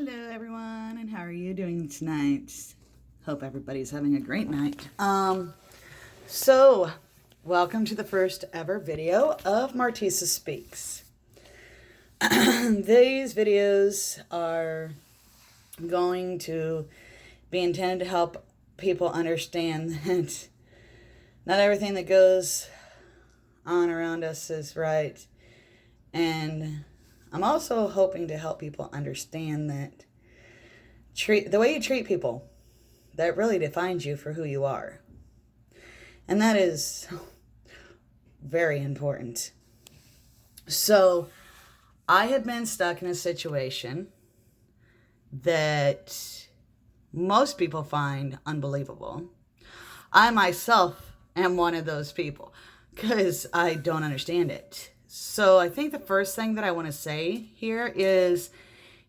Hello everyone, and how are you doing tonight? Hope everybody's having a great night. So welcome to the first ever video of Martisa Speaks. These videos are going to be intended to help people understand that not everything that goes on around us is right. And I'm also hoping to help people understand that the way you treat people, that really defines you for who you are. And that is very important. So I have been stuck in a situation that most people find unbelievable. I myself am one of those people because I don't understand it. So I think the first thing that I want to say here is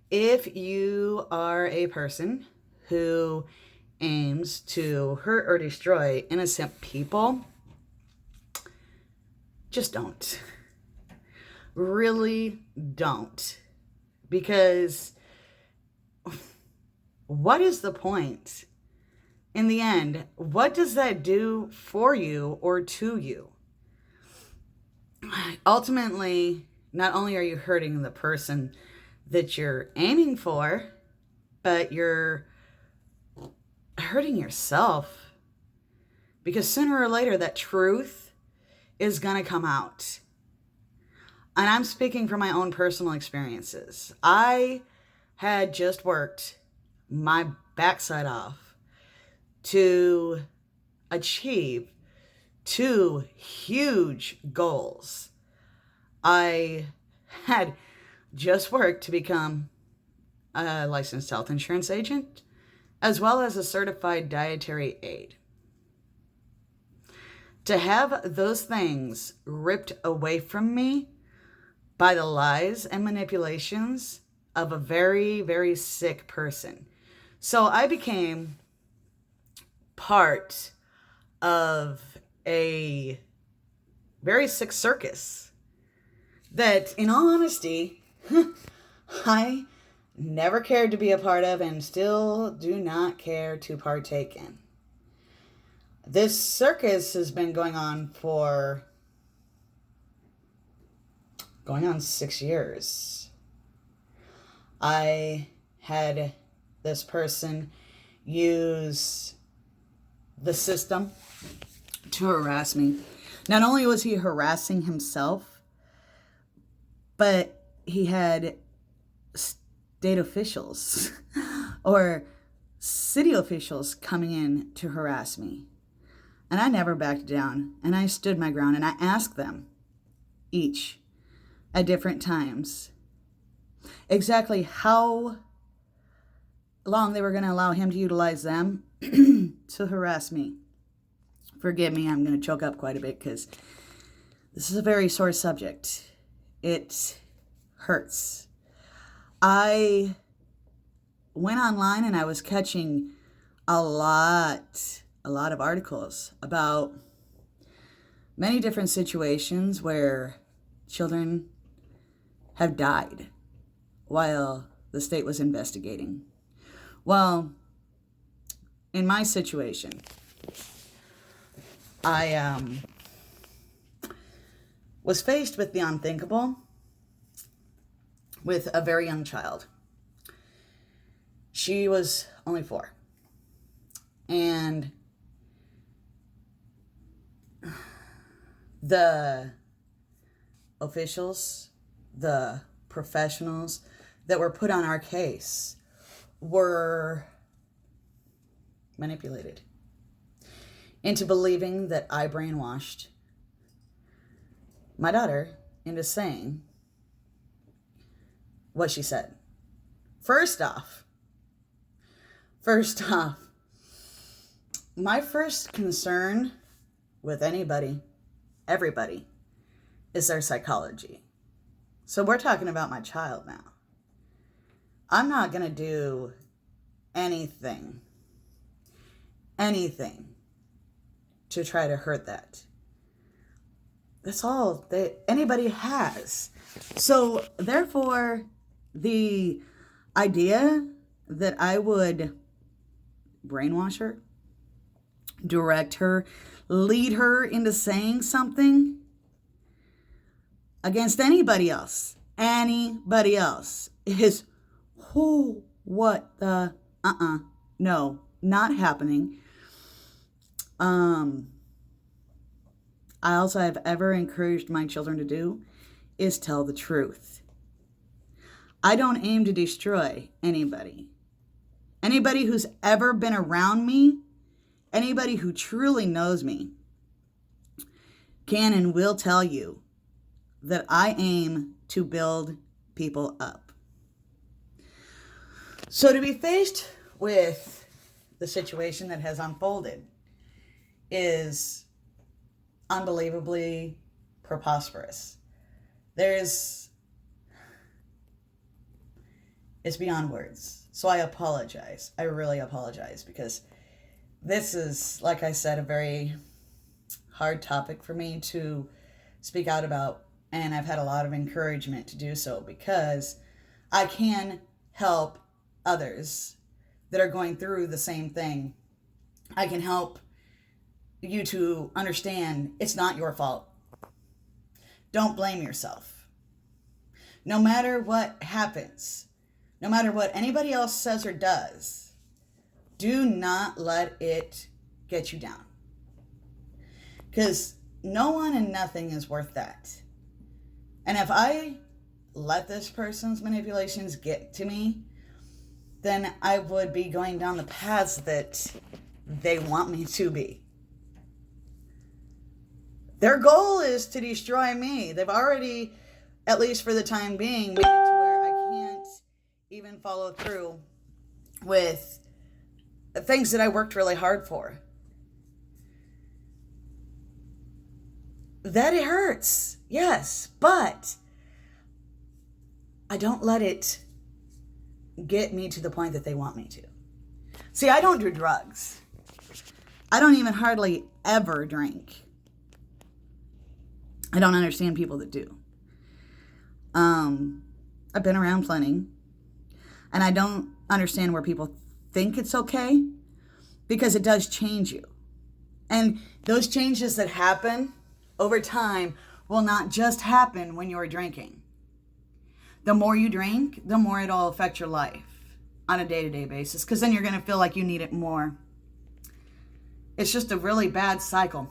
if you are a person who aims to hurt or destroy innocent people, just don't. Really don't. Because what is the point? In the end, what does that do for you or to you? Ultimately, not only are you hurting the person that you're aiming for, but you're hurting yourself. Because sooner or later, that truth is going to come out. And I'm speaking from my own personal experiences. I had just worked my backside off to achieve two huge goals. I had just worked to become a licensed health insurance agent, as well as a certified dietary aide. To have those things ripped away from me by the lies and manipulations of a very, very sick person. So I became part of a very sick circus that, in all honesty, I never cared to be a part of and still do not care to partake in. This circus has been going on 6 years. I had this person use the system to harass me. Not only was he harassing himself, but he had state officials or city officials coming in to harass me. And I never backed down, and I stood my ground, and I asked them each at different times exactly how long they were going to allow him to utilize them to harass me. Forgive me, I'm going to choke up quite a bit because this is a very sore subject. It hurts. I went online and I was catching a lot of articles about many different situations where children have died while the state was investigating. Well, in my situation, I was faced with the unthinkable with a very young child. She was only 4. And the officials, the professionals that were put on our case were manipulated into believing that I brainwashed my daughter into saying what she said. First off, my first concern with everybody, is their psychology. So we're talking about my child now. I'm not going to do anything to try to hurt that. That's all that anybody has. So therefore, the idea that I would brainwash her, direct her, lead her into saying something against anybody else is, who, what the, no, not happening. I also have ever encouraged my children to do is tell the truth. I don't aim to destroy anybody. Anybody who's ever been around me, anybody who truly knows me, can and will tell you that I aim to build people up. So to be faced with the situation that has unfolded is unbelievably preposterous. It's beyond words. So I apologize. I really apologize, because this is, like I said, a very hard topic for me to speak out about. And I've had a lot of encouragement to do so, because I can help others that are going through the same thing. I can help you to understand it's not your fault. Don't blame yourself. No matter what happens, no matter what anybody else says or does, do not let it get you down. Because no one and nothing is worth that. And if I let this person's manipulations get to me, then I would be going down the paths that they want me to be. Their goal is to destroy me. They've already, at least for the time being, made it to where I can't even follow through with things that I worked really hard for. That it hurts, yes, but I don't let it get me to the point that they want me to. See, I don't do drugs. I don't even hardly ever drink. I don't understand people that do. I've been around plenty, and I don't understand where people think it's okay, because it does change you. And those changes that happen over time will not just happen when you're drinking. The more you drink, the more it'll affect your life on a day-to-day basis, because then you're going to feel like you need it more. It's just a really bad cycle.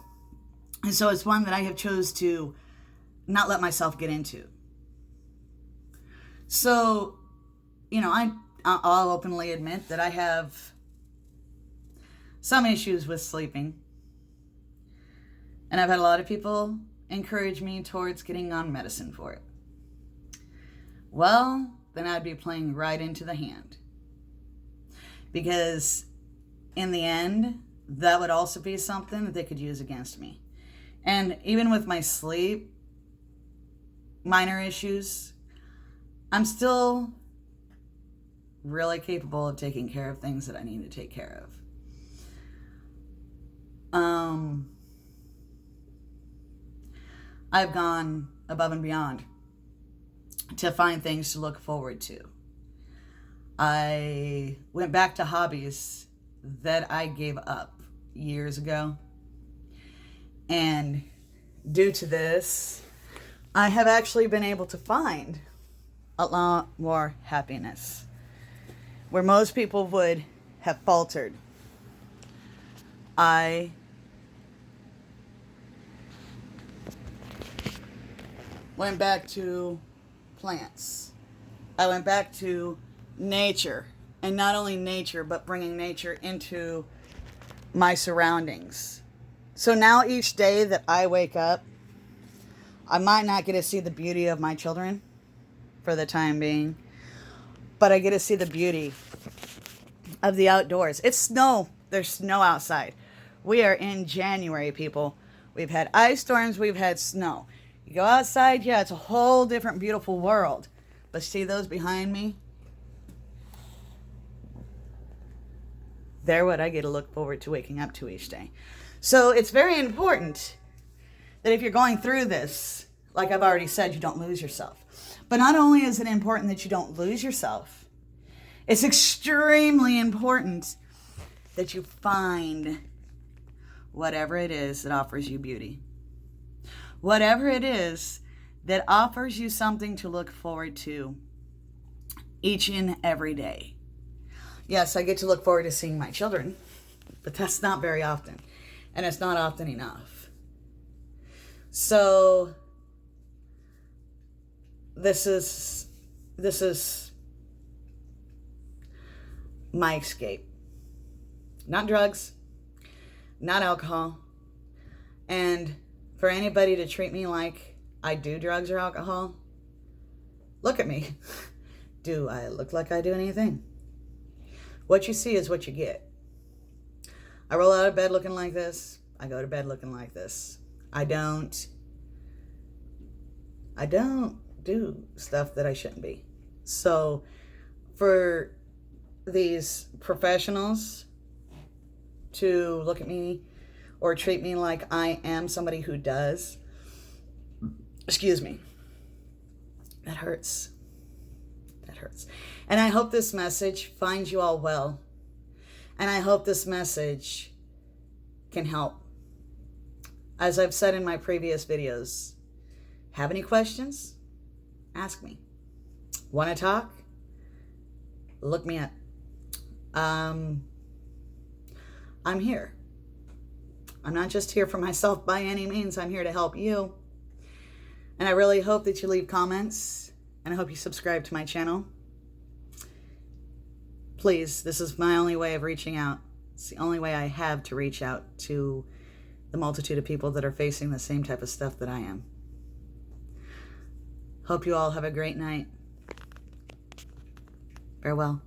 And so it's one that I have chose to not let myself get into. So, I'll openly admit that I have some issues with sleeping. And I've had a lot of people encourage me towards getting on medicine for it. Well, then I'd be playing right into the hand. Because in the end, that would also be something that they could use against me. And even with my sleep, minor issues, I'm still really capable of taking care of things that I need to take care of. I've gone above and beyond to find things to look forward to. I went back to hobbies that I gave up years ago. And due to this, I have actually been able to find a lot more happiness where most people would have faltered. I went back to plants. I went back to nature. And not only nature, but bringing nature into my surroundings. So now each day that I wake up, I might not get to see the beauty of my children for the time being, but I get to see the beauty of the outdoors. It's snow. There's snow outside. We are in January, people. We've had ice storms. We've had snow. You go outside, yeah, it's a whole different beautiful world. But see those behind me? They're what I get to look forward to waking up to each day. So it's very important that if you're going through this, like I've already said, you don't lose yourself. But not only is it important that you don't lose yourself, It's extremely important that you find whatever it is that offers you beauty. Whatever it is that offers you something to look forward to each and every day. Yes, I get to look forward to seeing my children, but that's not very often, and it's not often enough. So this is my escape. Not drugs, not alcohol. And for anybody to treat me like I do drugs or alcohol, look at me. Do I look like I do anything? What you see is what you get. I roll out of bed looking like this. I go to bed looking like this. I don't do stuff that I shouldn't be. So for these professionals to look at me or treat me like I am somebody who does, excuse me, that hurts. That hurts. And I hope this message finds you all well. And I hope this message can help. As I've said in my previous videos, have any questions? Ask me. Want to talk? Look me up. I'm here. I'm not just here for myself by any means. I'm here to help you. And I really hope that you leave comments, and I hope you subscribe to my channel. Please, this is my only way of reaching out. It's the only way I have to reach out to the multitude of people that are facing the same type of stuff that I am. Hope you all have a great night. Farewell.